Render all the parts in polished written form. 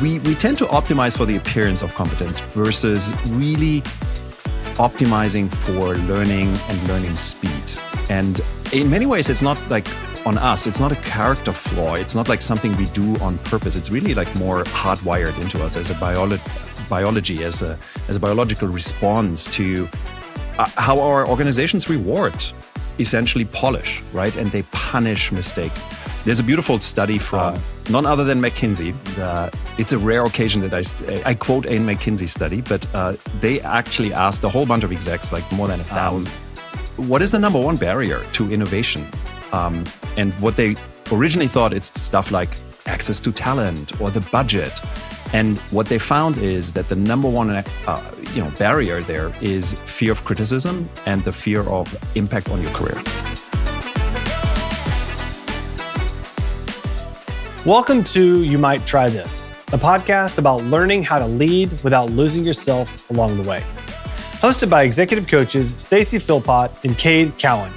we tend to optimize for the appearance of competence versus really optimizing for learning and learning speed. And in many ways, it's not like on us. It's not a character flaw. It's not like something we do on purpose. It's really like more hardwired into us as a biology, as a biological response to how our organizations reward, essentially polish, right? And they punish mistake. There's a beautiful study from none other than McKinsey. It's a rare occasion that I quote a McKinsey study, but they actually asked a whole bunch of execs, like more than 1,000, what is the number one barrier to innovation? And what they originally thought, it's stuff like access to talent or the budget. And what they found is that the number one barrier there is fear of criticism and the fear of impact on your career. Welcome to You Might Try This, a podcast about learning how to lead without losing yourself along the way. Hosted by executive coaches Stacey Philpott and Cade Cowan.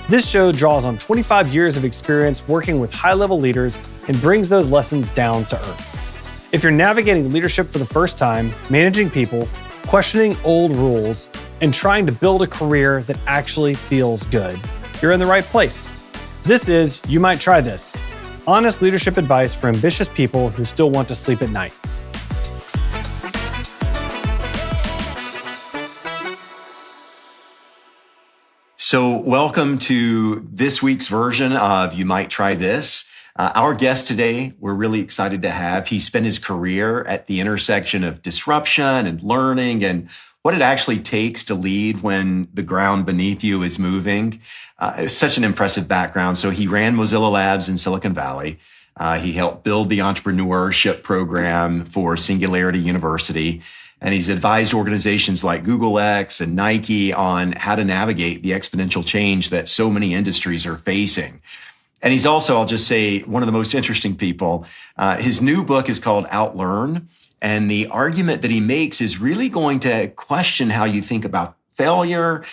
This show draws on 25 years of experience working with high-level leaders and brings those lessons down to earth. If you're navigating leadership for the first time, managing people, questioning old rules, and trying to build a career that actually feels good, you're in the right place. This is You Might Try This. Honest leadership advice for ambitious people who still want to sleep at night. So welcome to this week's version of You Might Try This. Our guest today, we're really excited to have. He spent his career at the intersection of disruption and learning and what it actually takes to lead when the ground beneath you is moving. It's such an impressive background. So he ran Mozilla Labs in Silicon Valley. He helped build the entrepreneurship program for Singularity University. And he's advised organizations like Google X and Nike on how to navigate the exponential change that so many industries are facing. And he's also, I'll just say, one of the most interesting people. His new book is called Outlearn. And the argument that he makes is really going to question how you think about failure,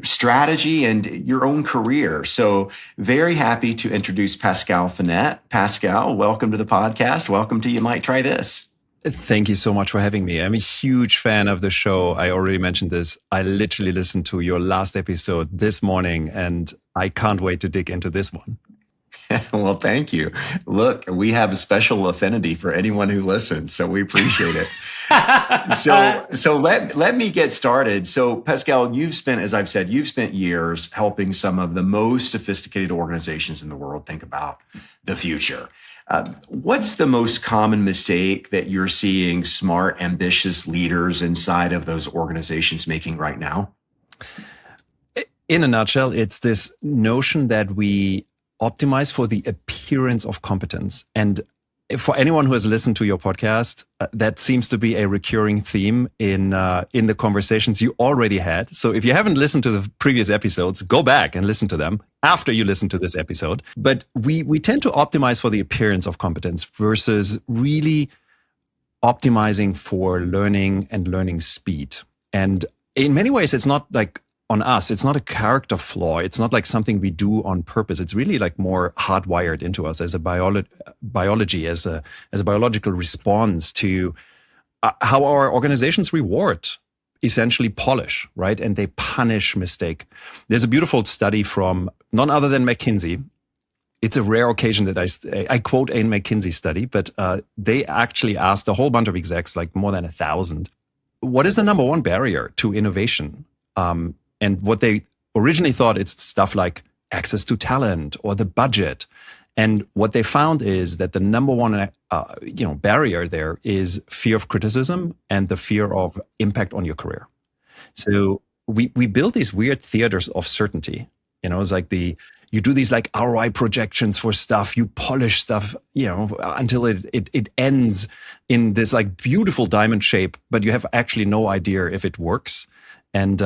strategy, and your own career. So very happy to introduce Pascal Finette. Pascal, welcome to the podcast. Welcome to You Might Try This. Thank you so much for having me. I'm a huge fan of the show. I already mentioned this. I literally listened to your last episode this morning, and I can't wait to dig into this one. Well, thank you. Look, we have a special affinity for anyone who listens, so we appreciate it. So let me get started. So Pascal, you've spent, as I've said, years helping some of the most sophisticated organizations in the world think about the future. What's the most common mistake that you're seeing smart, ambitious leaders inside of those organizations making right now? In a nutshell, it's this notion that we optimize for the appearance of competence. And for anyone who has listened to your podcast, that seems to be a recurring theme in the conversations you already had. So if you haven't listened to the previous episodes, go back and listen to them after you listen to this episode. But we tend to optimize for the appearance of competence versus really optimizing for learning and learning speed. And in many ways, it's not like on us. It's not a character flaw. It's not like something we do on purpose. It's really like more hardwired into us as a biology, as a biological response to how our organizations reward, essentially polish, right? And they punish mistake. There's a beautiful study from none other than McKinsey. It's a rare occasion that I quote a McKinsey study, but they actually asked a whole bunch of execs, like more than 1,000, what is the number one barrier to innovation? And what they originally thought, it's stuff like access to talent or the budget. And what they found is that the number one barrier there is fear of criticism and the fear of impact on your career. So we build these weird theaters of certainty. It's like you do these like ROI projections for stuff, you polish stuff, until it ends in this like beautiful diamond shape, but you have actually no idea if it works. And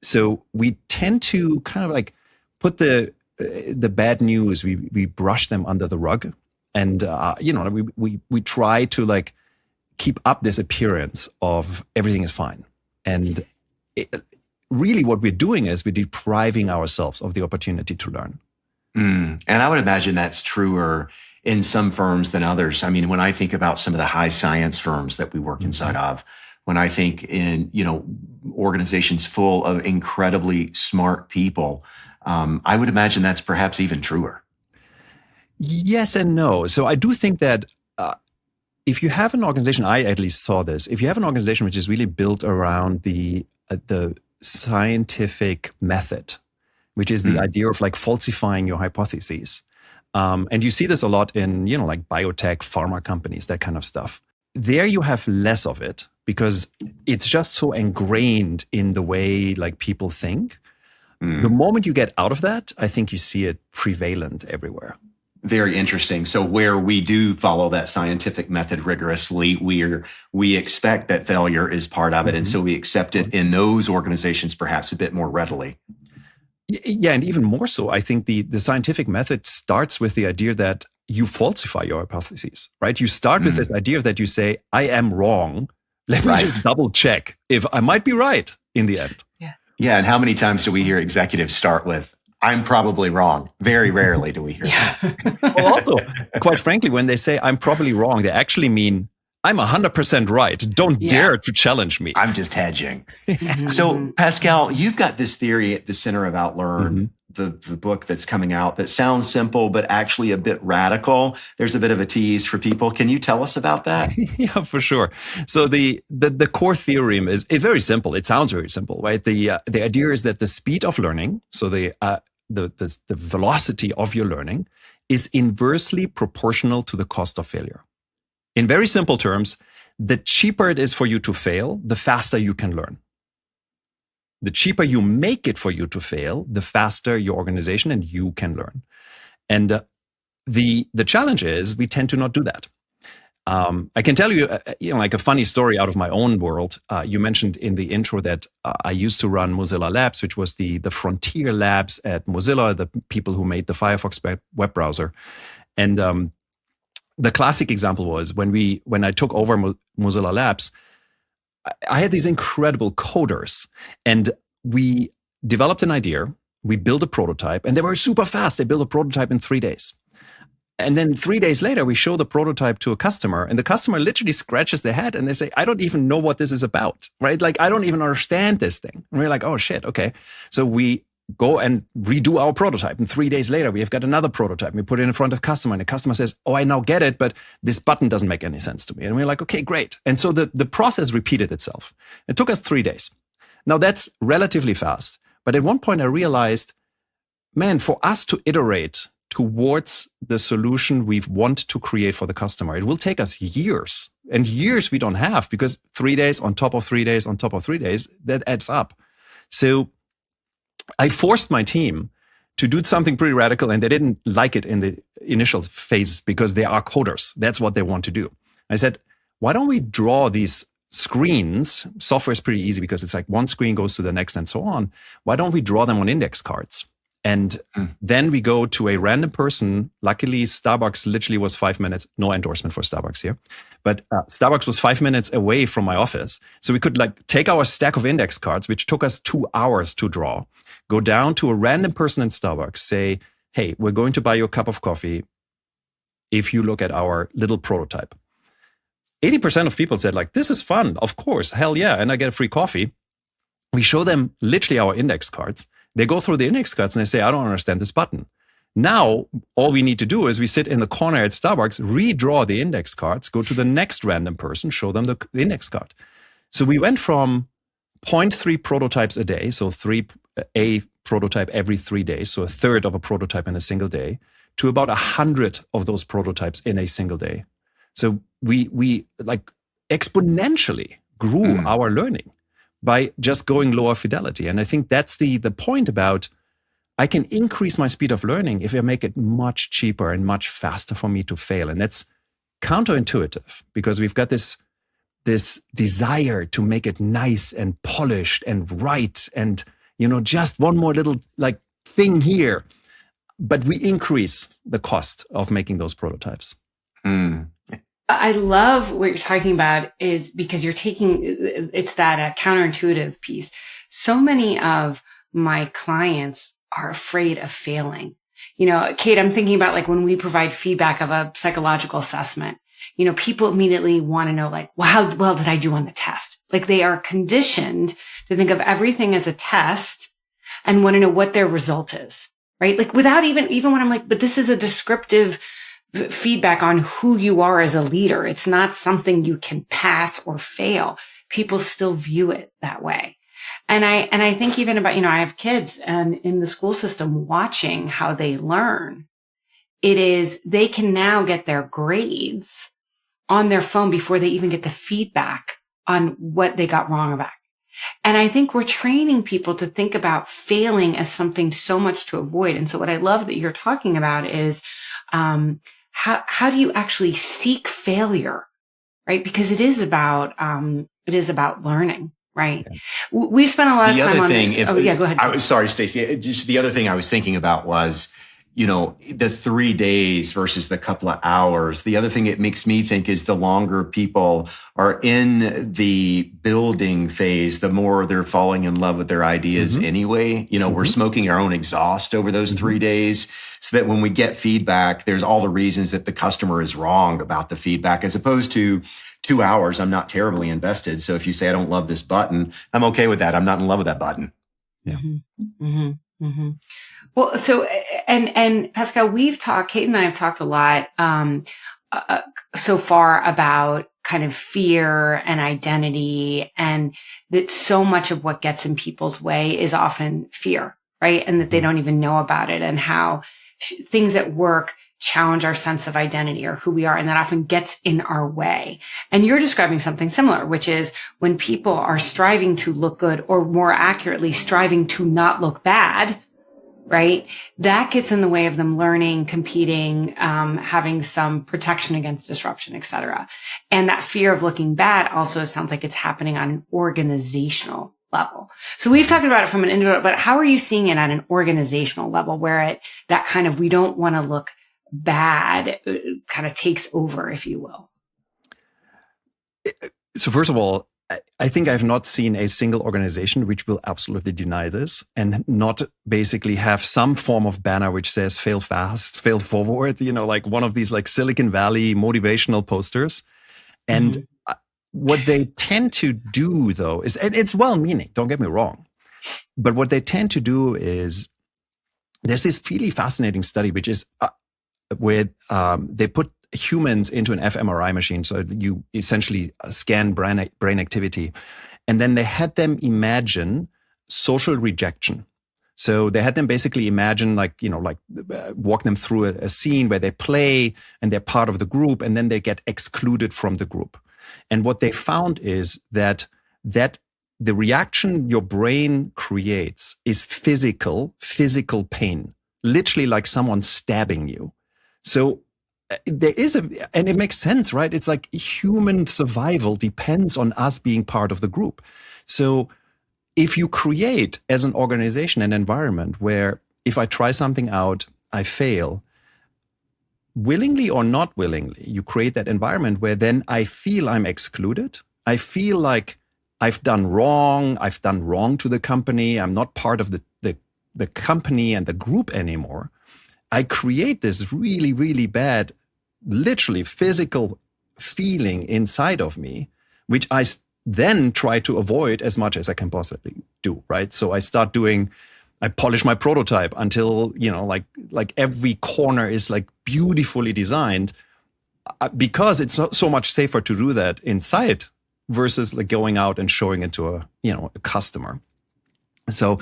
so we tend to kind of like put the bad news, we brush them under the rug, and we try to like keep up this appearance of everything is fine. And really what we're doing is we're depriving ourselves of the opportunity to learn. And I would imagine that's truer in some firms than others. I mean, when I think about some of the high science firms that we work inside of, when I think in, organizations full of incredibly smart people, I would imagine that's perhaps even truer. Yes and no. So I do think that if you have an organization, I at least saw this, if you have an organization which is really built around the scientific method, which is the idea of like falsifying your hypotheses. And you see this a lot in, like biotech, pharma companies, that kind of stuff. There you have less of it because it's just so ingrained in the way like people think. The moment you get out of that, I think you see it prevalent everywhere. Very interesting. So where we do follow that scientific method rigorously, we expect that failure is part of it. And so we accept it in those organizations perhaps a bit more readily. Yeah, and even more so, I think the scientific method starts with the idea that you falsify your hypotheses, right? You start with this idea that you say, I am wrong. Let me just double check if I might be right in the end. Yeah. And how many times do we hear executives start with, I'm probably wrong? Very rarely do we hear that. Well, also, quite frankly, when they say I'm probably wrong, they actually mean I'm 100% right. Don't dare to challenge me. I'm just hedging. So, Pascal, you've got this theory at the center of Outlearn, the book that's coming out that sounds simple, but actually a bit radical. There's a bit of a tease for people. Can you tell us about that? Yeah, for sure. So the core theorem is very simple. It sounds very simple, right? The idea is that the speed of learning, so the velocity of your learning, is inversely proportional to the cost of failure. In very simple terms, the cheaper it is for you to fail, the faster you can learn. The cheaper you make it for you to fail, the faster your organization and you can learn. And the challenge is we tend to not do that. I can tell you, like a funny story out of my own world. You mentioned in the intro that I used to run Mozilla Labs, which was the frontier labs at Mozilla, the people who made the Firefox web browser. And the classic example was when I took over Mozilla Labs, I had these incredible coders, and we developed an idea. We built a prototype, and they were super fast. They built a prototype in 3 days. And then 3 days later, we show the prototype to a customer, and the customer literally scratches their head and they say, I don't even know what this is about, right? Like, I don't even understand this thing. And we're like, oh shit, okay. So we go and redo our prototype. And 3 days later, we have got another prototype. We put it in front of customer, and the customer says, oh, I now get it, but this button doesn't make any sense to me. And we're like, okay, great. And so the process repeated itself. It took us 3 days. Now that's relatively fast. But at one point I realized, man, for us to iterate towards the solution we want to create for the customer, it will take us years, and years we don't have, because 3 days on top of 3 days on top of 3 days, that adds up. So I forced my team to do something pretty radical, and they didn't like it in the initial phases because they are coders. That's what they want to do. I said, why don't we draw these screens? Software is pretty easy because it's like one screen goes to the next and so on. Why don't we draw them on index cards? And then we go to a random person. Luckily, Starbucks literally was 5 minutes. No endorsement for Starbucks here. But Starbucks was 5 minutes away from my office. So we could like take our stack of index cards, which took us 2 hours to draw, go down to a random person in Starbucks, say, hey, we're going to buy you a cup of coffee if you look at our little prototype. 80% of people said like, this is fun. Of course. Hell yeah. And I get a free coffee. We show them literally our index cards. They go through the index cards and they say, I don't understand this button. Now, all we need to do is we sit in the corner at Starbucks, redraw the index cards, go to the next random person, show them the index card. So we went from 0.3 prototypes a day, so a prototype every 3 days, so a third of a prototype in a single day, to about 100 of those prototypes in a single day. So we like exponentially grew our learning by just going lower fidelity. And I think that's the point about, I can increase my speed of learning if I make it much cheaper and much faster for me to fail. And that's counterintuitive because we've got this desire to make it nice and polished and right. And, just one more little like thing here, but we increase the cost of making those prototypes. I love what you're talking about is because it's that counterintuitive piece. So many of my clients are afraid of failing. Cade, I'm thinking about like when we provide feedback of a psychological assessment, people immediately want to know like, well, how well did I do on the test? Like they are conditioned to think of everything as a test and want to know what their result is, right? Like without even when I'm like, but this is a descriptive feedback on who you are as a leader. It's not something you can pass or fail. People still view it that way. And I think even about, I have kids and in the school system watching how they learn. They can now get their grades on their phone before they even get the feedback on what they got wrong about. And I think we're training people to think about failing as something so much to avoid. And so what I love that you're talking about is, how do you actually seek failure, right? Because it is about learning, right? Yeah. We've spent a lot of time on go ahead. Sorry, Stacey. Just the other thing I was thinking about was, the 3 days versus the couple of hours. The other thing it makes me think is the longer people are in the building phase, the more they're falling in love with their ideas anyway. We're smoking our own exhaust over those 3 days so that when we get feedback, there's all the reasons that the customer is wrong about the feedback, as opposed to 2 hours. I'm not terribly invested. So if you say, I don't love this button, I'm okay with that. I'm not in love with that button. Yeah. Well, so, and Pascal, Cade and I have talked a lot, so far about kind of fear and identity, and that so much of what gets in people's way is often fear, right? And that they don't even know about it, and how things at work challenge our sense of identity or who we are. And that often gets in our way. And you're describing something similar, which is when people are striving to look good, or more accurately, striving to not look bad, right? That gets in the way of them learning, competing, having some protection against disruption, et cetera. And that fear of looking bad also sounds like it's happening on an organizational level. So we've talked about it from an individual, but how are you seeing it at an organizational level where that kind of, we don't want to look bad kind of takes over, if you will? So first of all, I think I've not seen a single organization which will absolutely deny this and not basically have some form of banner which says fail fast, fail forward, like one of these like Silicon Valley motivational posters. And what they tend to do though is, and it's well-meaning, don't get me wrong, but what they tend to do is there's this really fascinating study, which is where they put humans into an fMRI machine. So you essentially scan brain activity. And then they had them imagine social rejection. So they had them basically imagine walk them through a scene where they play and they're part of the group, and then they get excluded from the group. And what they found is that the reaction your brain creates is physical pain, literally like someone stabbing you. So there is and it makes sense, right? It's like human survival depends on us being part of the group. So if you create as an organization an environment where if I try something out, I fail, willingly or not willingly, you create that environment where then I feel I'm excluded. I feel like I've done wrong to the company. I'm not part of the company and the group anymore. I create this really, really bad, literally physical feeling inside of me, which I then try to avoid as much as I can possibly do, right? So I polish my prototype until, like every corner is like beautifully designed, because it's not so much safer to do that inside versus like going out and showing it to a customer. So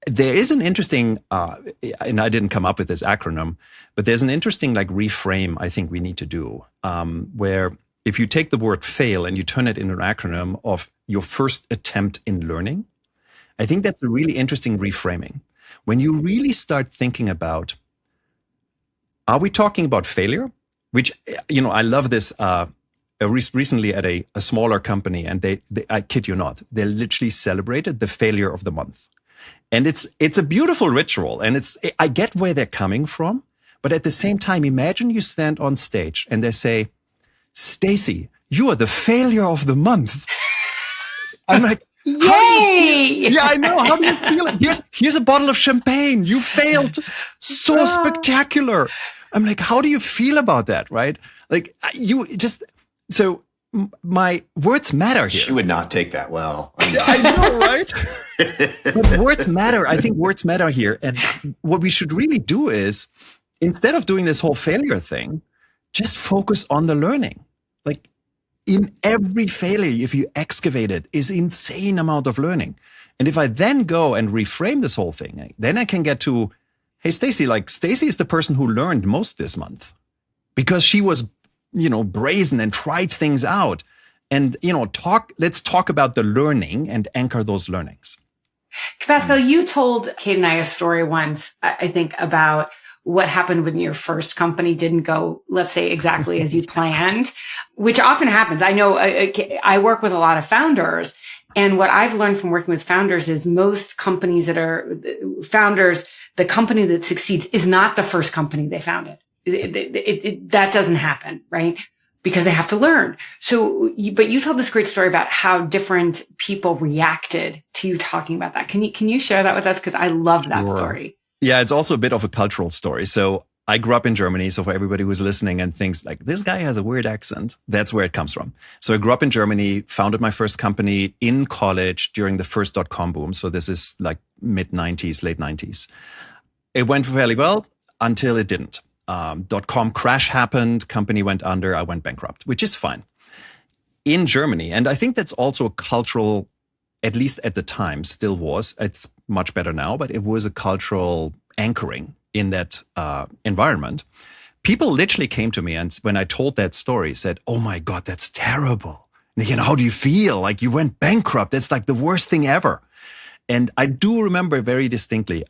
there is an interesting, and I didn't come up with this acronym, but there's an interesting like reframe I think we need to do, where if you take the word fail and you turn it into an acronym of your first attempt in learning, I think that's a really interesting reframing. When you really start thinking about, are we talking about failure? Which, I love this, recently at a smaller company, and they, I kid you not, they literally celebrated the failure of the month. And it's a beautiful ritual, and I get where they're coming from, but at the same time, imagine you stand on stage and they say, Stacey, you are the failure of the month. I'm like, Yay! Yeah, I know. How do you feel it? Here's a bottle of champagne. You failed. So spectacular. I'm like, how do you feel about that? Right? Like my words matter here. She would not take that well. I know, right? But words matter. I think words matter here. And what we should really do is, instead of doing this whole failure thing, just focus on the learning. Like, in every failure, if you excavate it, is insane amount of learning. And if I then go and reframe this whole thing, then I can get to, hey, Stacey, like Stacey is the person who learned most this month because she was, brazen and tried things out. And, let's talk about the learning and anchor those learnings. Pascal, you told Cade and I a story once, I think, about what happened when your first company didn't go, let's say, exactly as you planned, which often happens. I know I work with a lot of founders, and what I've learned from working with founders is most companies that are founders, the company that succeeds is not the first company they founded. That doesn't happen, right? Because they have to learn. So, but you told this great story about how different people reacted to you talking about that. Can you share that with us? Because I love that story. Yeah, it's also a bit of a cultural story. So I grew up in Germany. So for everybody who's listening and thinks like, this guy has a weird accent, that's where it comes from. So I grew up in Germany, founded my first company in college during the first .com boom. So this is like mid-90s, late 90s. It went fairly well until it didn't. .com crash happened, company went under, I went bankrupt, which is fine. In Germany, and I think that's also a cultural, at least at the time, still was. It's much better now, but it was a cultural anchoring in that environment. People literally came to me and when I told that story, said, "Oh my God, that's terrible. How do you feel? Like you went bankrupt. That's like the worst thing ever." And I do remember very distinctly,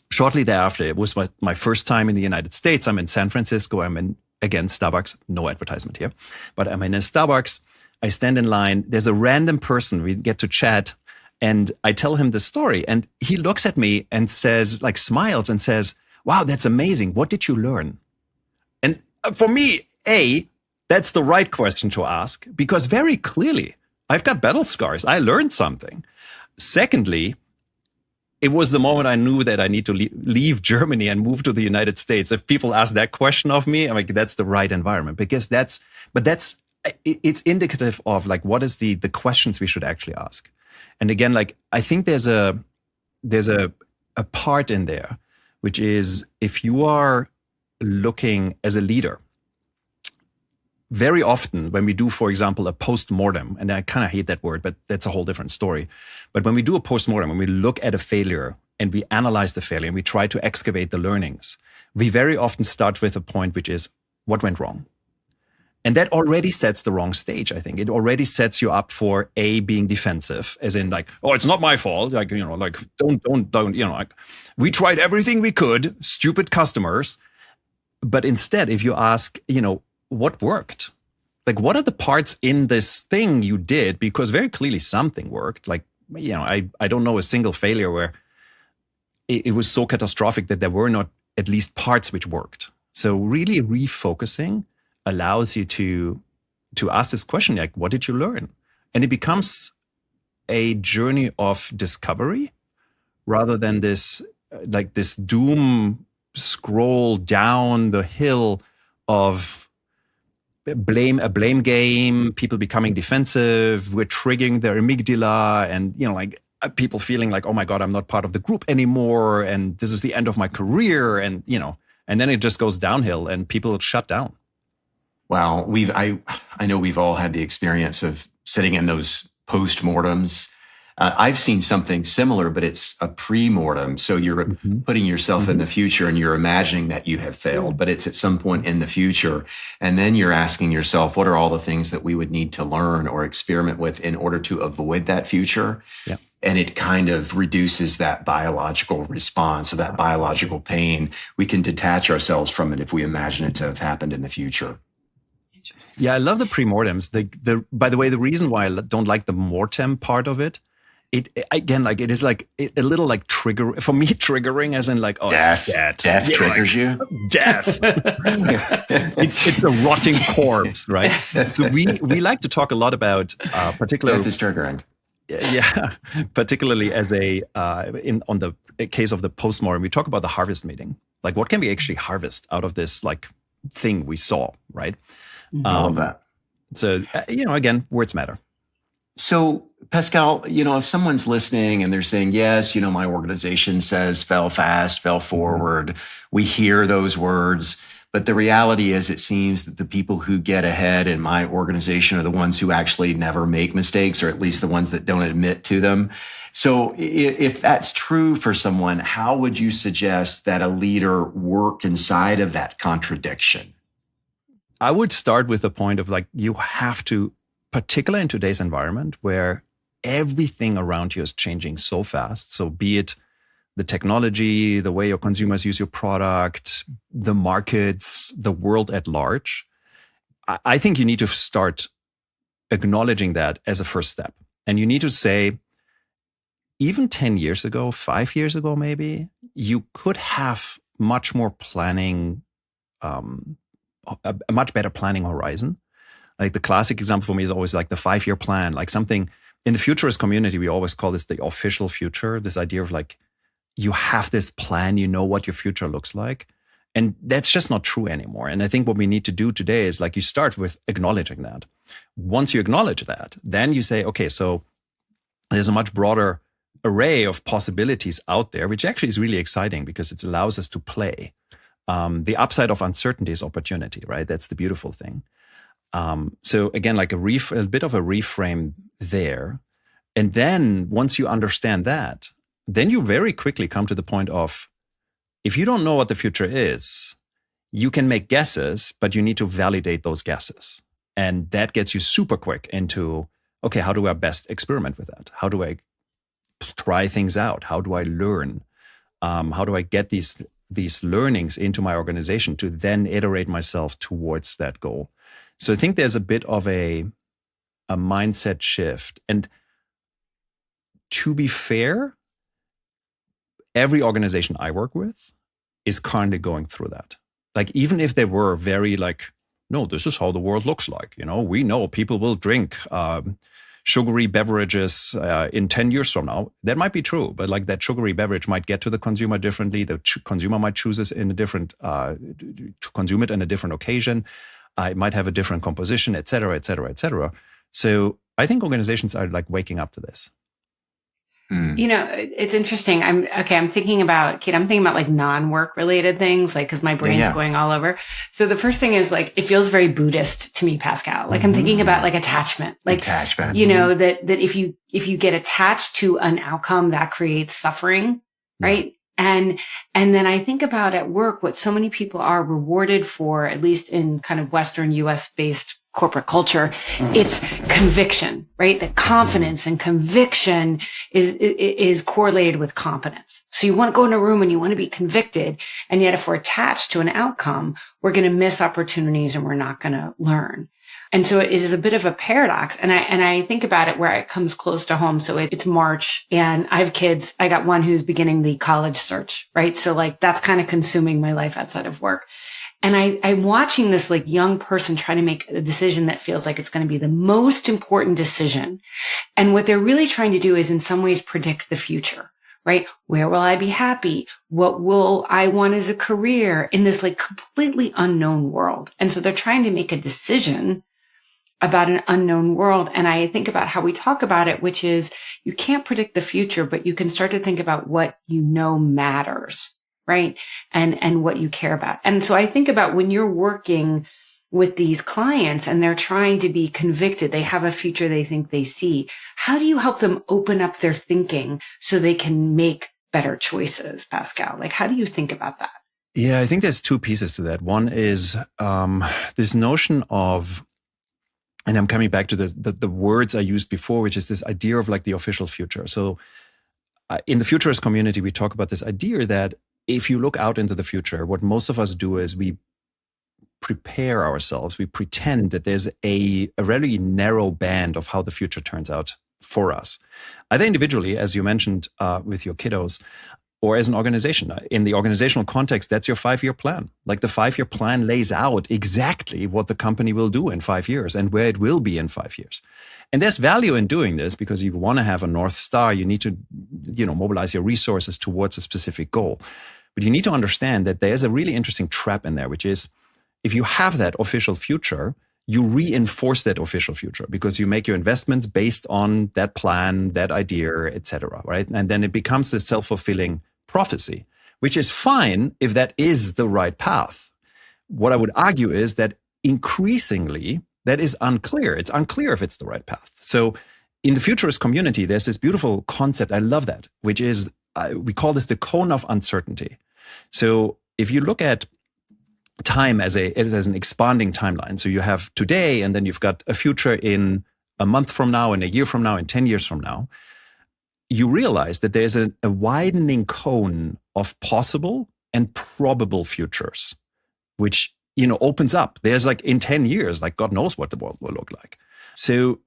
shortly thereafter, it was my first time in the United States. I'm in San Francisco. I'm in, again, Starbucks. No advertisement here. But I'm in a Starbucks. I stand in line. There's a random person. We get to chat. And I tell him the story. And he looks at me and says, like smiles and says, "Wow, that's amazing. What did you learn?" And for me, that's the right question to ask. Because very clearly, I've got battle scars. I learned something. Secondly, it was the moment I knew that I need to leave Germany and move to the United States. If people ask that question of me, I'm like, that's the right environment because it's indicative of like, what is the questions we should actually ask. And again, like, I think there's a part in there, which is if you are looking as a leader, very often when we do, for example, a post-mortem, and I kind of hate that word, but that's a whole different story. But when we do a post-mortem, when we look at a failure and we analyze the failure and we try to excavate the learnings, we very often start with a point, which is what went wrong. And that already sets the wrong stage, I think. It already sets you up for being defensive, as in like, oh, it's not my fault. Like, don't, like we tried everything we could, stupid customers. But instead, if you ask, what worked? Like, what are the parts in this thing you did? Because very clearly something worked. Like, I don't know a single failure where it was so catastrophic that there were not at least parts which worked. So really refocusing allows you to ask this question, like, what did you learn? And it becomes a journey of discovery rather than this doom scroll down the hill of a blame game, people becoming defensive, we're triggering their amygdala and, people feeling like, oh my God, I'm not part of the group anymore. And this is the end of my career. And, and then it just goes downhill and people shut down. Wow. I know we've all had the experience of sitting in those post-mortems. I've seen something similar, but it's a pre-mortem. So you're putting yourself in the future and you're imagining that you have failed, but it's at some point in the future. And then you're asking yourself, what are all the things that we would need to learn or experiment with in order to avoid that future? Yeah. And it kind of reduces that biological response or that biological pain. We can detach ourselves from it if we imagine it to have happened in the future. Yeah, I love the pre-mortems. By the way, the reason why I don't like the mortem part of it, it is like a little like trigger for me, triggering as in like, oh, death. Death triggers you. Death. It's a rotting corpse, right? So we like to talk a lot about particular. Death is triggering. Yeah, particularly as on the case of the postmortem, we talk about the harvest meeting. Like, what can we actually harvest out of this like thing we saw, right? I love that. So, again, words matter. So, Pascal, if someone's listening and they're saying, yes, my organization says fail fast, fail forward, we hear those words. But the reality is, it seems that the people who get ahead in my organization are the ones who actually never make mistakes, or at least the ones that don't admit to them. So if that's true for someone, how would you suggest that a leader work inside of that contradiction? I would start with the point of like, you have to, particularly in today's environment where everything around you is changing so fast. So be it the technology, the way your consumers use your product, the markets, the world at large. I think you need to start acknowledging that as a first step. And you need to say, even 10 years ago, 5 years ago, maybe, you could have much more planning, a much better planning horizon. Like the classic example for me is always like the 5-year plan, like something in the futurist community, we always call this the official future, this idea of like, you have this plan, you know what your future looks like. And that's just not true anymore. And I think what we need to do today is like, you start with acknowledging that. Once you acknowledge that, then you say, okay, so there's a much broader array of possibilities out there, which actually is really exciting because it allows us to play. The upside of uncertainty is opportunity, right? That's the beautiful thing. So again, like a bit of a reframe there. And then once you understand that, then you very quickly come to the point of, if you don't know what the future is, you can make guesses, but you need to validate those guesses. And that gets you super quick into, okay, how do I best experiment with that? How do I try things out? How do I learn? How do I get these learnings into my organization to then iterate myself towards that goal? So I think there's a bit of a mindset shift. And to be fair, every organization I work with is currently going through that. Like, even if they were very like, no, this is how the world looks like. We know people will drink sugary beverages in 10 years from now. That might be true, but like that sugary beverage might get to the consumer differently. The consumer might choose it in a different, to consume it in a different occasion. It might have a different composition, et cetera, et cetera, et cetera. So I think organizations are like waking up to this. It's interesting. I'm thinking about, Cade, I'm thinking about like non-work related things, like, cause my brain's going all over. So the first thing is like, it feels very Buddhist to me, Pascal. Like I'm thinking about like attachment, like, that if you get attached to an outcome that creates suffering, right? And then I think about at work, what so many people are rewarded for, at least in kind of Western US based corporate culture, it's conviction, right? That confidence and conviction is correlated with competence. So you want to go in a room and you want to be convicted. And yet if we're attached to an outcome, we're going to miss opportunities and we're not going to learn. And so it is a bit of a paradox. And I think about it where it comes close to home. So it's March and I have kids. I got one who's beginning the college search, right? So like that's kind of consuming my life outside of work. And I'm watching this like young person trying to make a decision that feels like it's going to be the most important decision. And what they're really trying to do is in some ways predict the future, right? Where will I be happy? What will I want as a career in this like completely unknown world? And so they're trying to make a decision about an unknown world. And I think about how we talk about it, which is you can't predict the future, but you can start to think about what you know matters, right? And what you care about. And so I think about when you're working with these clients and they're trying to be convicted, they have a future they think they see. How do you help them open up their thinking so they can make better choices, Pascal? Like, how do you think about that? Yeah, I think there's two pieces to that. One is this notion of, and I'm coming back to the words I used before, which is this idea of like the official future. So in the futurist community, we talk about this idea that if you look out into the future, what most of us do is we prepare ourselves. We pretend that there's a really narrow band of how the future turns out for us. Either individually, as you mentioned with your kiddos, or as an organization. In the organizational context, that's your 5-year plan. Like the 5-year plan lays out exactly what the company will do in 5 years and where it will be in 5 years. And there's value in doing this because you want to have a North Star. You need to, mobilize your resources towards a specific goal. But you need to understand that there's a really interesting trap in there, which is if you have that official future, you reinforce that official future because you make your investments based on that plan, that idea, etc. Right? And then it becomes this self-fulfilling prophecy, which is fine if that is the right path. What I would argue is that increasingly that is unclear. It's unclear if it's the right path. So in the futurist community, there's this beautiful concept. I love that, which is, we call this the cone of uncertainty. So if you look at time as an expanding timeline. So you have today, and then you've got a future in a month from now, and a year from now, and 10 years from now. You realize that there's a widening cone of possible and probable futures, which, opens up. There's like in 10 years, like God knows what the world will look like. So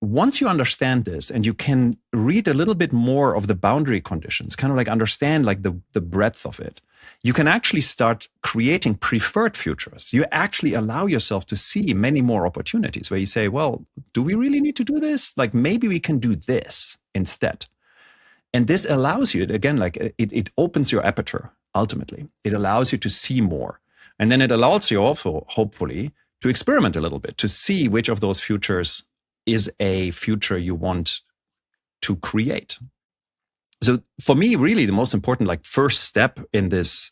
once you understand this and you can read a little bit more of the boundary conditions, kind of like understand like the breadth of it, you can actually start creating preferred futures. You actually allow yourself to see many more opportunities where you say, well, do we really need to do this? Like maybe we can do this instead. And this allows you, again, like it opens your aperture, ultimately. It allows you to see more. And then it allows you also, hopefully, to experiment a little bit, to see which of those futures is a future you want to create. So for me, really, the most important first step in this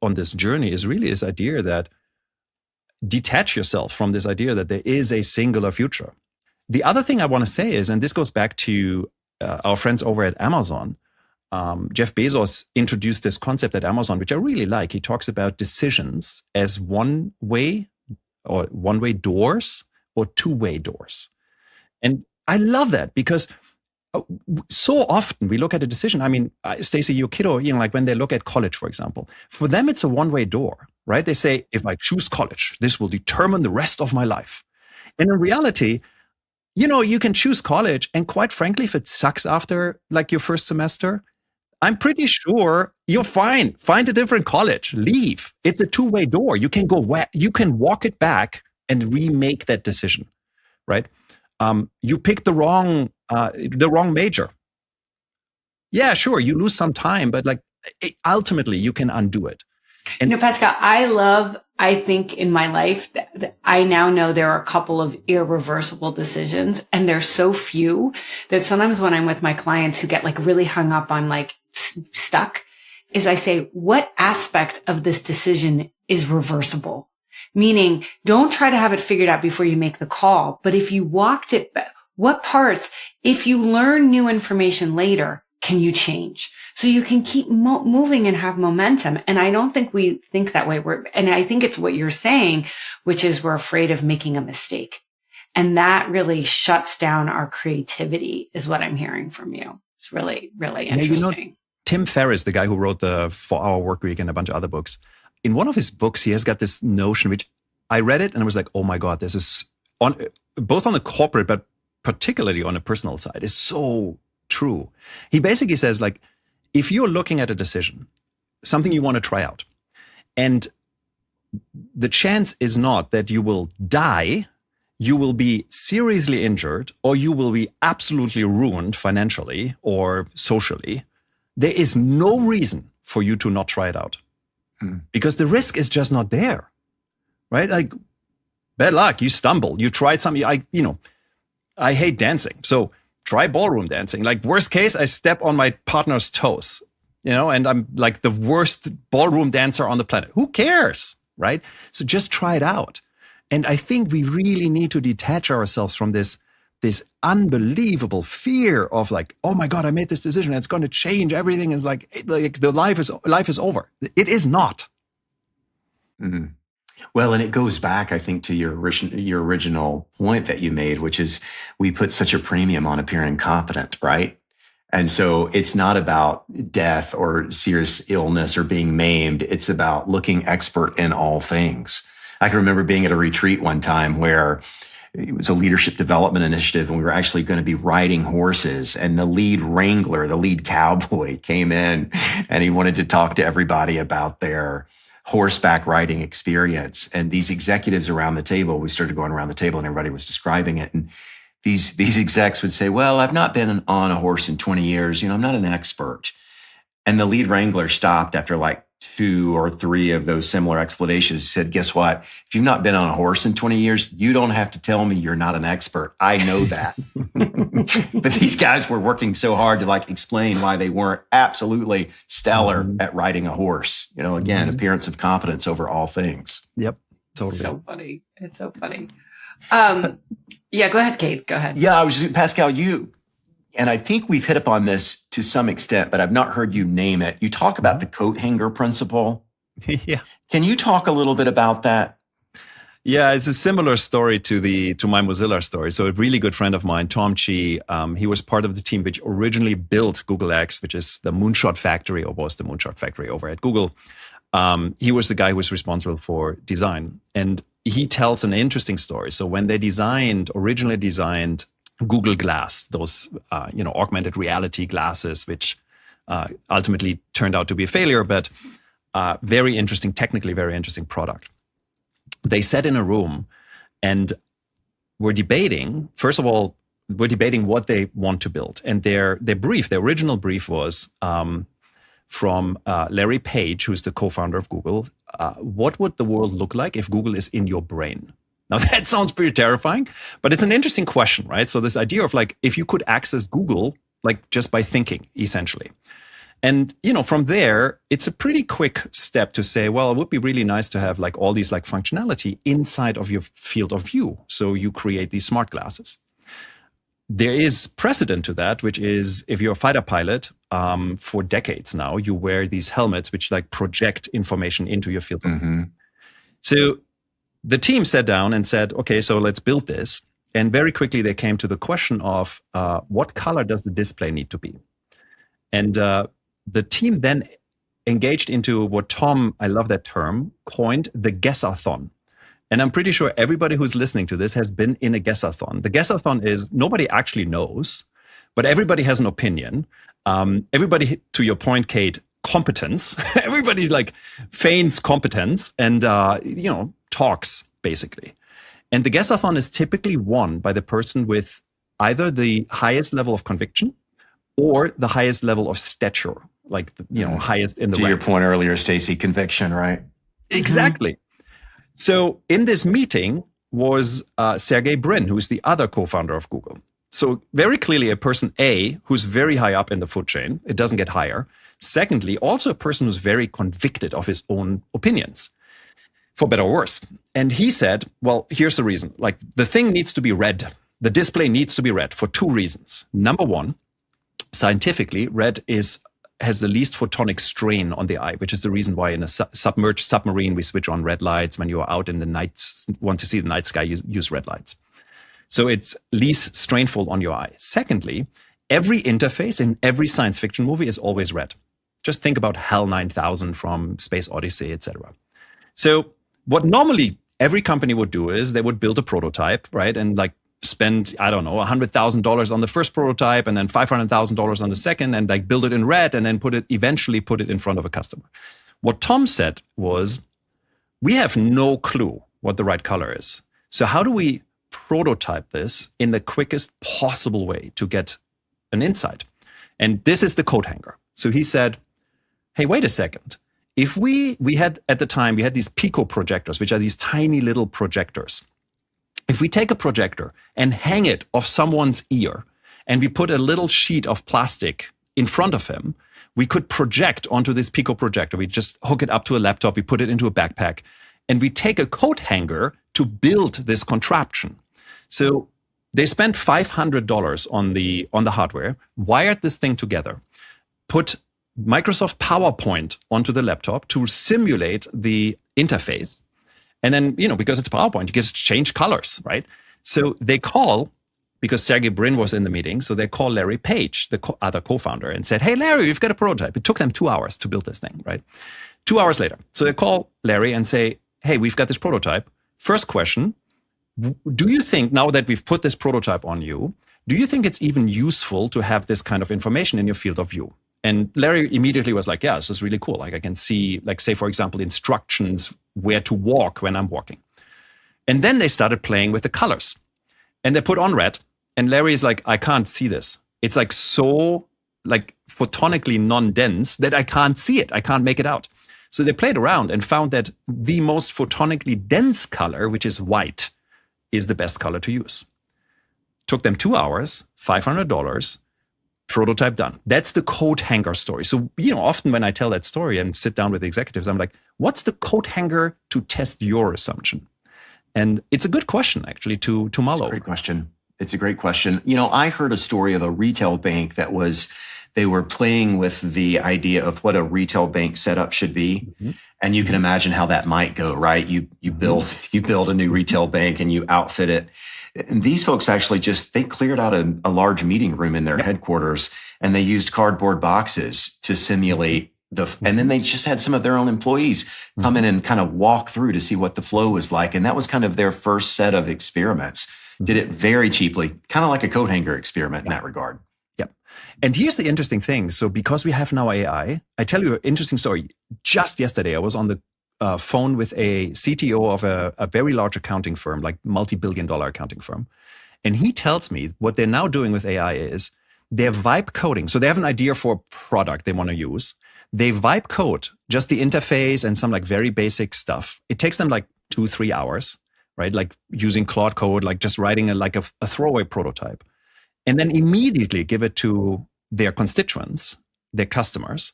on this journey is really this idea that detach yourself from this idea that there is a singular future. The other thing I want to say is, and this goes back to our friends over at Amazon, Jeff Bezos introduced this concept at Amazon, which I really like. He talks about decisions as one-way doors or two-way doors. And I love that because so often we look at a decision. I mean, Stacey, your kiddo, when they look at college, for example, for them, it's a one-way door, right? They say, if I choose college, this will determine the rest of my life. And in reality, you can choose college. And quite frankly, if it sucks after your first semester, I'm pretty sure you're fine. Find a different college, leave. It's a two-way door. You can you can walk it back and remake that decision, right? You picked the wrong major. Yeah, sure. You lose some time, but ultimately you can undo it. And Pascal, I think in my life that I now know there are a couple of irreversible decisions, and they're so few that sometimes when I'm with my clients who get really hung up on stuck, is I say, what aspect of this decision is reversible? Meaning, don't try to have it figured out before you make the call. But if you walked it, what parts, if you learn new information later, can you change? So you can keep moving and have momentum. And I don't think we think that way. And I think it's what you're saying, which is we're afraid of making a mistake. And that really shuts down our creativity, is what I'm hearing from you. It's really, really interesting. Tim Ferriss, the guy who wrote the 4-Hour Workweek and a bunch of other books, in one of his books, he has got this notion, which I read it and I was like, oh my God, this is both on the corporate, but particularly on a personal side, is so true. He basically says, if you're looking at a decision, something you want to try out, and the chance is not that you will die, you will be seriously injured, or you will be absolutely ruined financially or socially, there is no reason for you to not try it out. Because the risk is just not there, right? Bad luck, you stumble, you tried something. I hate dancing, so try ballroom dancing. Worst case, I step on my partner's toes, and I'm the worst ballroom dancer on the planet. Who cares, right? So just try it out. And I think we really need to detach ourselves from this unbelievable fear of oh my God, I made this decision. It's going to change everything. It's the life is over. It is not. Mm-hmm. Well, and it goes back, I think, to your original point that you made, which is we put such a premium on appearing competent, right? And so it's not about death or serious illness or being maimed. It's about looking expert in all things. I can remember being at a retreat one time where it was a leadership development initiative, and we were actually going to be riding horses. And the lead wrangler, the lead cowboy, came in and he wanted to talk to everybody about their horseback riding experience. And these executives around the table, we started going around the table and everybody was describing it. And these execs would say, well, I've not been on a horse in 20 years. I'm not an expert. And the lead wrangler stopped after like 2 or 3 of those similar explanations. He said, guess what? If you've not been on a horse in 20 years, you don't have to tell me you're not an expert. I know that. But these guys were working so hard to like explain why they weren't absolutely stellar at riding a horse. Again, appearance of competence over all things. Yep. Totally. So funny. It's so funny. Yeah, go ahead, Cade. Go ahead. Yeah, Pascal, and I think we've hit upon this to some extent, but I've not heard you name it. You talk about the coat hanger principle. Yeah. Can you talk a little bit about that? Yeah, it's a similar story to my Mozilla story. So a really good friend of mine, Tom Chi, he was part of the team which originally built Google X, which is the moonshot factory, or was the moonshot factory over at Google. He was the guy who was responsible for design. And he tells an interesting story. So when they originally designed Google Glass, those augmented reality glasses, which ultimately turned out to be a failure, but technically very interesting product. They sat in a room and were debating. First of all, we're debating what they want to build, and their original brief was from Larry Page, who's the co-founder of Google. What would the world look like if Google is in your brain? Now that sounds pretty terrifying, but it's an interesting question, right? So this idea of like, if you could access Google, like just by thinking, essentially. And, from there, it's a pretty quick step to say, well, it would be really nice to have like all these like functionality inside of your field of view. So you create these smart glasses. There is precedent to that, which is if you're a fighter pilot, for decades now, you wear these helmets which like project information into your field of view. So the team sat down and said, okay, so let's build this. And very quickly, they came to the question of what color does the display need to be? And the team then engaged into what Tom, I love that term, coined the guessathon. And I'm pretty sure everybody who's listening to this has been in a guessathon. The guessathon is nobody actually knows, but everybody has an opinion. Everybody, to your point, Cade, competence. Everybody like feigns competence and, talks basically. And the guessathon is typically won by the person with either the highest level of conviction or the highest level of stature, like, highest in the To rank. your point earlier, Stacey, conviction, right? Exactly. So in this meeting was Sergey Brin, who's the other co-founder of Google. So very clearly a person A, who's very high up in the food chain. It doesn't get higher. Secondly, also a person who's very convicted of his own opinions, for better or worse. And he said, well, here's the reason. Like, the thing needs to be red. The display needs to be red for 2 reasons. Number one, scientifically, red has the least photonic strain on the eye, which is the reason why in a submerged submarine, we switch on red lights. When you are out in the night, want to see the night sky, you use red lights. So it's least strainful on your eye. Secondly, every interface in every science fiction movie is always red. Just think about HAL 9000 from Space Odyssey, etc. So what normally every company would do is they would build a prototype, right? And like spend, I don't know, $100,000 on the first prototype and then $500,000 on the second and like build it in red and then eventually put it in front of a customer. What Tom said was, we have no clue what the right color is. So how do we prototype this in the quickest possible way to get an insight? And this is the coat hanger. So he said, hey, wait a second. If we had, at the time, we had these Pico projectors, which are these tiny little projectors. If we take a projector and hang it off someone's ear, and we put a little sheet of plastic in front of him, we could project onto this Pico projector. We just hook it up to a laptop, we put it into a backpack, and we take a coat hanger to build this contraption. So they spent $500 on the hardware, wired this thing together, put Microsoft PowerPoint onto the laptop to simulate the interface. And then, because it's PowerPoint, you can just change colors, right? So they call, because Sergey Brin was in the meeting, so they call Larry Page, the other co-founder, and said, hey, Larry, we've got a prototype. It took them 2 hours to build this thing, right? 2 hours later. So they call Larry and say, hey, we've got this prototype. First question, do you think, now that we've put this prototype on you, do you think it's even useful to have this kind of information in your field of view? And Larry immediately was like, yeah, this is really cool. Like I can see, like, say, for example, instructions where to walk when I'm walking. And then they started playing with the colors. And they put on red. And Larry is like, I can't see this. It's like so like photonically non-dense that I can't see it. I can't make it out. So they played around and found that the most photonically dense color, which is white, is the best color to use. Took them 2 hours, $500, prototype done. That's the coat hanger story. So, often when I tell that story and sit down with the executives, I'm like, what's the coat hanger to test your assumption? And it's a good question, actually, to mull over. Great question. It's a great question. I heard a story of a retail bank they were playing with the idea of what a retail bank setup should be. Mm-hmm. And you can imagine how that might go, right? You build a new retail bank and you outfit it. And these folks actually they cleared out a large meeting room in their headquarters, and they used cardboard boxes to simulate and then they just had some of their own employees come in and kind of walk through to see what the flow was like. And that was kind of their first set of experiments. Did it very cheaply, kind of like a coat hanger experiment in that regard. Yep. And here's the interesting thing. So because we have now AI, I tell you an interesting story. Just yesterday, I was on the phone with a CTO of a very large accounting firm, like multi-billion-dollar accounting firm. And he tells me what they're now doing with AI is they're vibe coding. So they have an idea for a product they want to use. They vibe code just the interface and some like very basic stuff. It takes them like 2-3 hours, right? Like using Claude Code, like just writing a throwaway prototype, and then immediately give it to their constituents, their customers.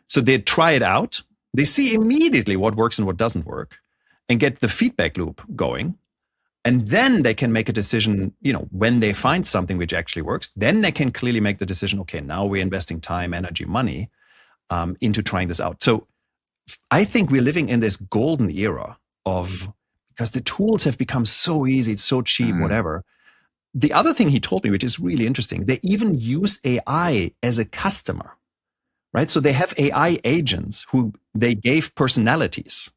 So they try it out. They see immediately what works and what doesn't work and get the feedback loop going. And then they can make a decision, when they find something which actually works, then they can clearly make the decision, okay, now we're investing time, energy, money into trying this out. So I think we're living in this golden era because the tools have become so easy, it's so cheap, whatever. The other thing he told me, which is really interesting, they even use AI as a customer, right? So they have AI agents who they gave personalities.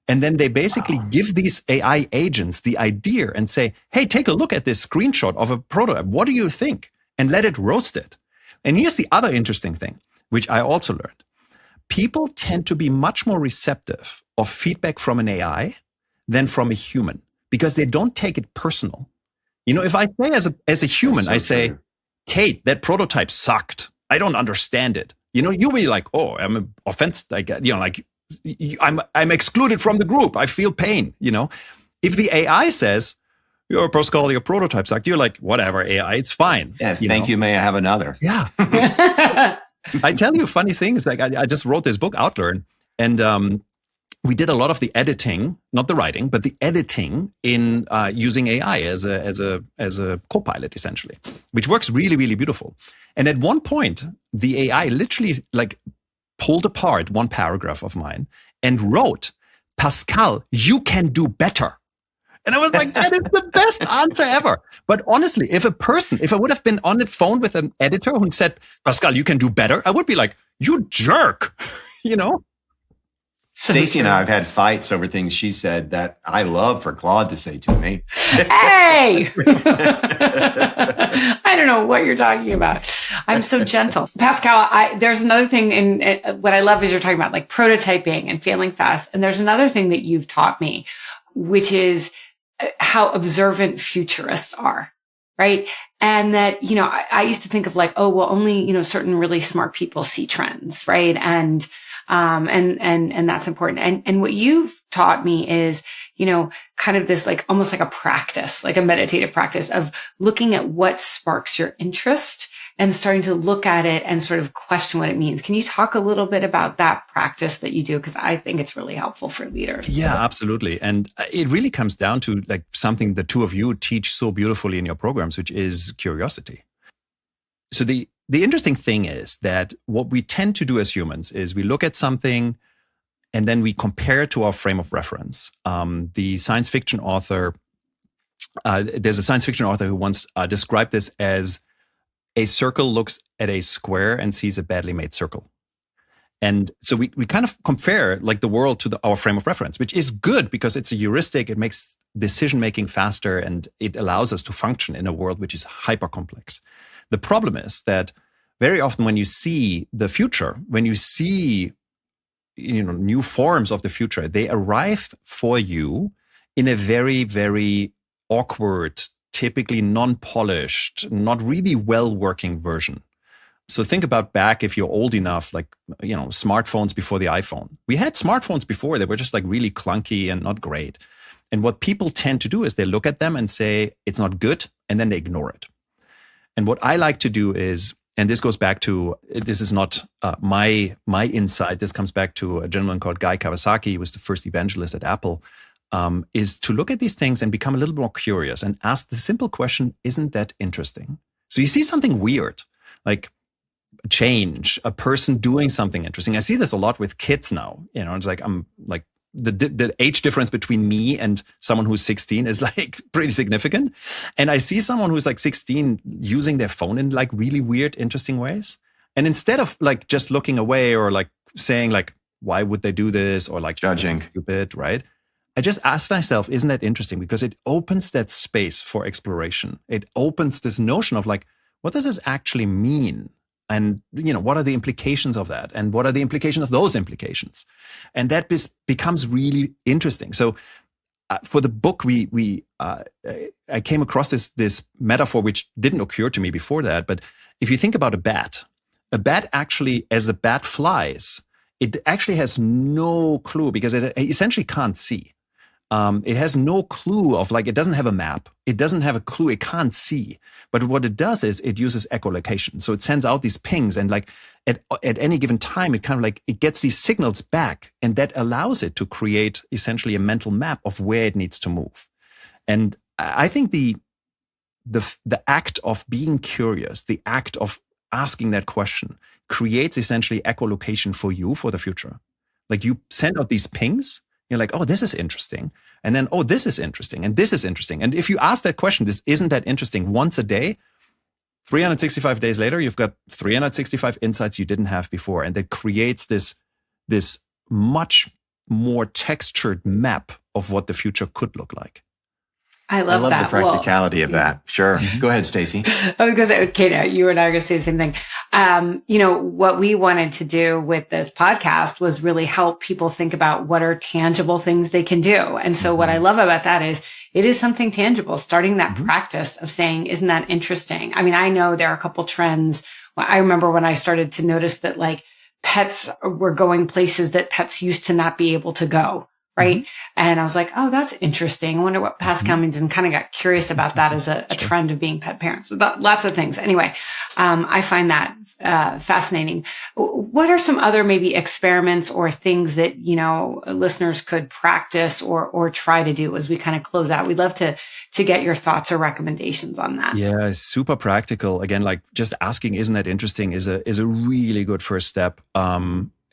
And then they basically give these AI agents the idea and say, hey, take a look at this screenshot of a prototype. What do you think? And let it roast it. And here's the other interesting thing, which I also learned. People tend to be much more receptive of feedback from an AI than from a human because they don't take it personal. If I say as a human, I say, Cade, that prototype sucked. I don't understand it. You'll be like, oh, I'm offended. I'm excluded from the group. I feel pain. If the AI says, Pascal, your prototype sucked, you're like, whatever, AI, it's fine. Yeah, thank you. May I have another? Yeah. I tell you funny things. Like I just wrote this book, Outlearn, and we did a lot of the editing, not the writing, but the editing in using AI as a co-pilot, essentially, which works really, really beautiful. And at one point, the AI literally pulled apart one paragraph of mine and wrote, Pascal, you can do better. And I was like, that is the best answer ever. But honestly, if I would have been on the phone with an editor who said, Pascal, you can do better, I would be like, you jerk, Stacey and I have had fights over things she said that I love for Claude to say to me. Hey! I don't know what you're talking about. I'm so gentle. Pascal, there's another thing in what I love is you're talking about like prototyping and failing fast. And there's another thing that you've taught me, which is how observant futurists are, right? And that, I used to think of like, oh, well, only, certain really smart people see trends, right? And that's important. And what you've taught me is, kind of this like almost like a practice, like a meditative practice of looking at what sparks your interest and starting to look at it and sort of question what it means. Can you talk a little bit about that practice that you do? Because I think it's really helpful for leaders. Yeah, absolutely. And it really comes down to like something the two of you teach so beautifully in your programs, which is curiosity. So the interesting thing is that what we tend to do as humans is we look at something and then we compare it to our frame of reference. The science fiction author, there's a science fiction author who once described this as a circle looks at a square and sees a badly made circle. And so we kind of compare like the world to our frame of reference, which is good because it's a heuristic. It makes decision-making faster and it allows us to function in a world which is hyper complex. The problem is that very often when you see the future, when you see new forms of the future, they arrive for you in a very, very awkward, typically non-polished, not really well-working version. So think about back, if you're old enough, like, smartphones before the iPhone. We had smartphones before that were just like really clunky and not great. And what people tend to do is they look at them and say, it's not good, and then they ignore it. And what I like to do is, and this goes back to, this is not my insight, this comes back to a gentleman called Guy Kawasaki, who was the first evangelist at Apple, is to look at these things and become a little more curious and ask the simple question, isn't that interesting? So you see something weird, like a change, a person doing something interesting. I see this a lot with kids now. It's like, I'm like, the age difference between me and someone who's 16 is like pretty significant. And I see someone who's like 16 using their phone in like really weird, interesting ways. And instead of like just looking away or like saying like, why would they do this? Or like judging, stupid, right? I just asked myself, isn't that interesting? Because it opens that space for exploration. It opens this notion of like, what does this actually mean? And, what are the implications of that? And what are the implications of those implications? And that becomes really interesting. So for the book, I came across this metaphor, which didn't occur to me before that. But if you think about a bat actually, as the bat flies, it actually has no clue because it essentially can't see. It has no clue of like, it doesn't have a map. It doesn't have a clue. It can't see. But what it does is it uses echolocation. So it sends out these pings and like at any given time, it kind of like, it gets these signals back and that allows it to create essentially a mental map of where it needs to move. And I think the act of being curious, the act of asking that question creates essentially echolocation for you for the future. Like you send out these pings. You're like, oh, this is interesting. And then, oh, this is interesting. And this is interesting. And if you ask that question, this isn't that interesting once a day, 365 days later, you've got 365 insights you didn't have before. And that creates this much more textured map of what the future could look like. I love that. The practicality of that. Sure. Go ahead, Stacey. I was going to say with Cade, you and I are going to say the same thing. What we wanted to do with this podcast was really help people think about what are tangible things they can do. And so what I love about that is it is something tangible, starting that practice of saying, isn't that interesting? I mean, I know there are a couple trends. I remember when I started to notice that like pets were going places that pets used to not be able to go. Right. And I was like, oh, that's interesting. I wonder what Pascal means, and kind of got curious about that as a trend of being pet parents. But lots of things. Anyway, I find that fascinating. What are some other maybe experiments or things that, listeners could practice or try to do as we kind of close out? We'd love to get your thoughts or recommendations on that. Yeah, super practical. Again, like just asking, isn't that interesting is a really good first step.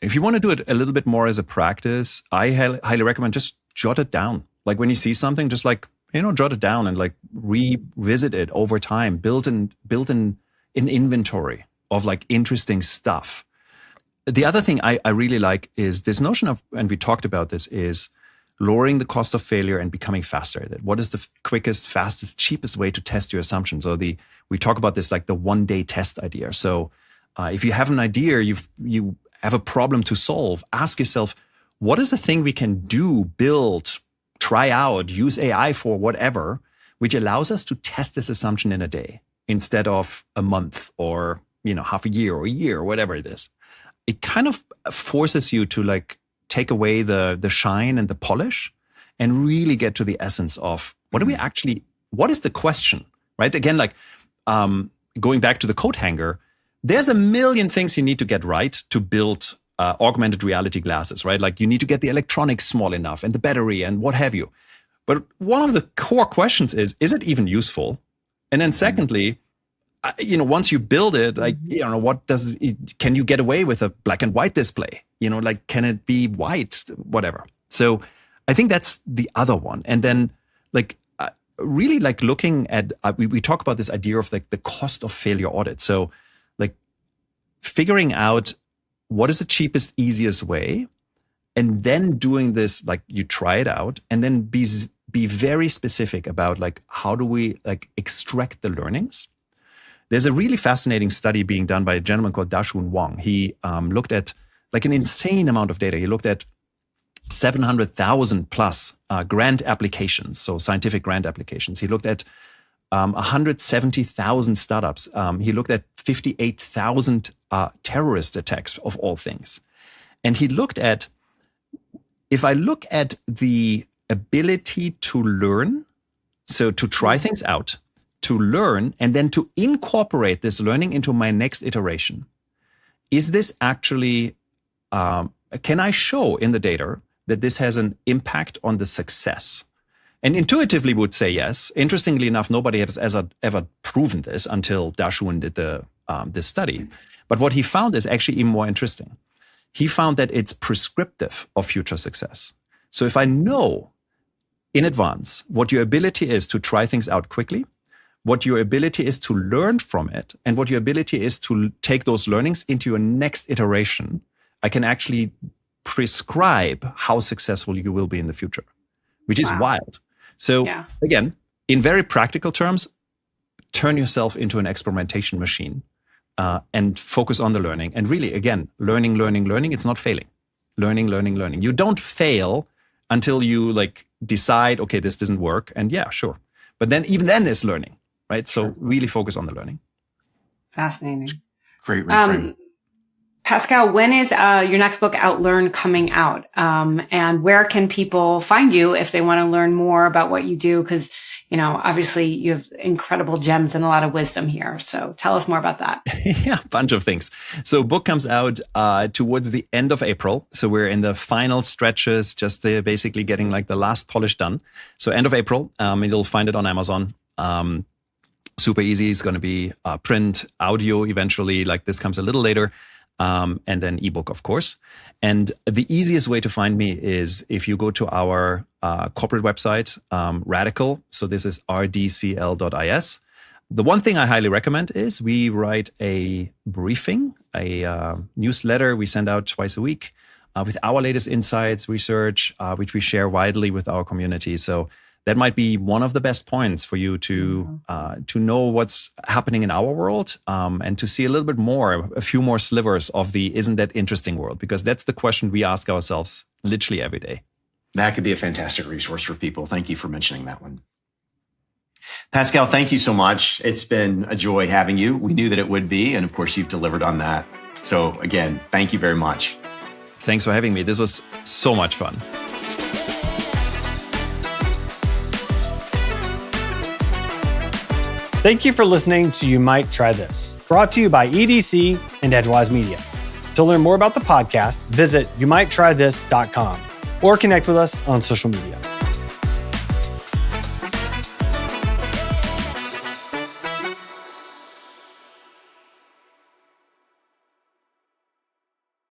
If you want to do it a little bit more as a practice, I highly recommend just jot it down. Like when you see something, just like, jot it down and like revisit it over time, build an inventory of like interesting stuff. The other thing I really like is this notion of, and we talked about this, is lowering the cost of failure and becoming faster at it. What is the quickest, fastest, cheapest way to test your assumptions? So we talk about this like the 1-day test idea. So if you have an idea, you have a problem to solve, ask yourself, what is the thing we can do, build, try out, use AI for, whatever, which allows us to test this assumption in a day instead of a month or, half a year or a year or whatever it is. It kind of forces you to like take away the shine and the polish and really get to the essence of what is the question, right? Again, like going back to the coat hanger, there's a million things you need to get right to build augmented reality glasses, right? Like you need to get the electronics small enough and the battery and what have you. But one of the core questions is it even useful? And then secondly, once you build it, like, can you get away with a black and white display? Like, can it be white, whatever? So I think that's the other one. And then like, really like looking at, we talk about this idea of like the cost of failure audit. So like figuring out what is the cheapest, easiest way? And then doing this, like you try it out and then be very specific about like, how do we like extract the learnings? There's a really fascinating study being done by a gentleman called Dashun Wang. He looked at like an insane amount of data. He looked at 700,000 plus grant applications, so scientific grant applications. He looked at 170,000 startups. He looked at 58,000 terrorist attacks of all things. And he looked at, if I look at the ability to learn, so to try things out, to learn, and then to incorporate this learning into my next iteration, is this actually, can I show in the data that this has an impact on the success? And intuitively would say yes. Interestingly enough, nobody has ever proven this until Dashun did this study. But what he found is actually even more interesting. He found that it's prescriptive of future success. So if I know in advance what your ability is to try things out quickly, what your ability is to learn from it, and what your ability is to take those learnings into your next iteration, I can actually prescribe how successful you will be in the future, which is wild. So again, in very practical terms, turn yourself into an experimentation machine and focus on the learning. And really, again, learning. It's not failing. Learning. You don't fail until you like decide, okay, this doesn't work. And yeah, sure. But then even then there's learning, right? So really focus on the learning. Fascinating. Great reframe. Pascal, when is your next book, Outlearn, coming out? And where can people find you if they want to learn more about what you do? Because, you know, obviously you have incredible gems and a lot of wisdom here. So tell us more about that. Yeah, a bunch of things. So book comes out towards the end of April. So we're in the final stretches, just basically getting like the last polish done. So end of April, you'll find it on Amazon. Super easy. It's going to be print, audio eventually. Like this comes a little later. And then ebook, of course. And the easiest way to find me is if you go to our corporate website, Radical. So this is rdcl.is. The one thing I highly recommend is we write a briefing, a newsletter we send out twice a week with our latest insights, research, which we share widely with our community. So that might be one of the best points for you to know what's happening in our world and to see a little bit more, a few more slivers of the isn't that interesting world, because that's the question we ask ourselves literally every day. That could be a fantastic resource for people. Thank you for mentioning that one. Pascal, thank you so much. It's been a joy having you. We knew that it would be, and of course you've delivered on that. So again, thank you very much. Thanks for having me. This was so much fun. Thank you for listening to You Might Try This, brought to you by EDC and Edgewise Media. To learn more about the podcast, visit youmightTryThis.com or connect with us on social media.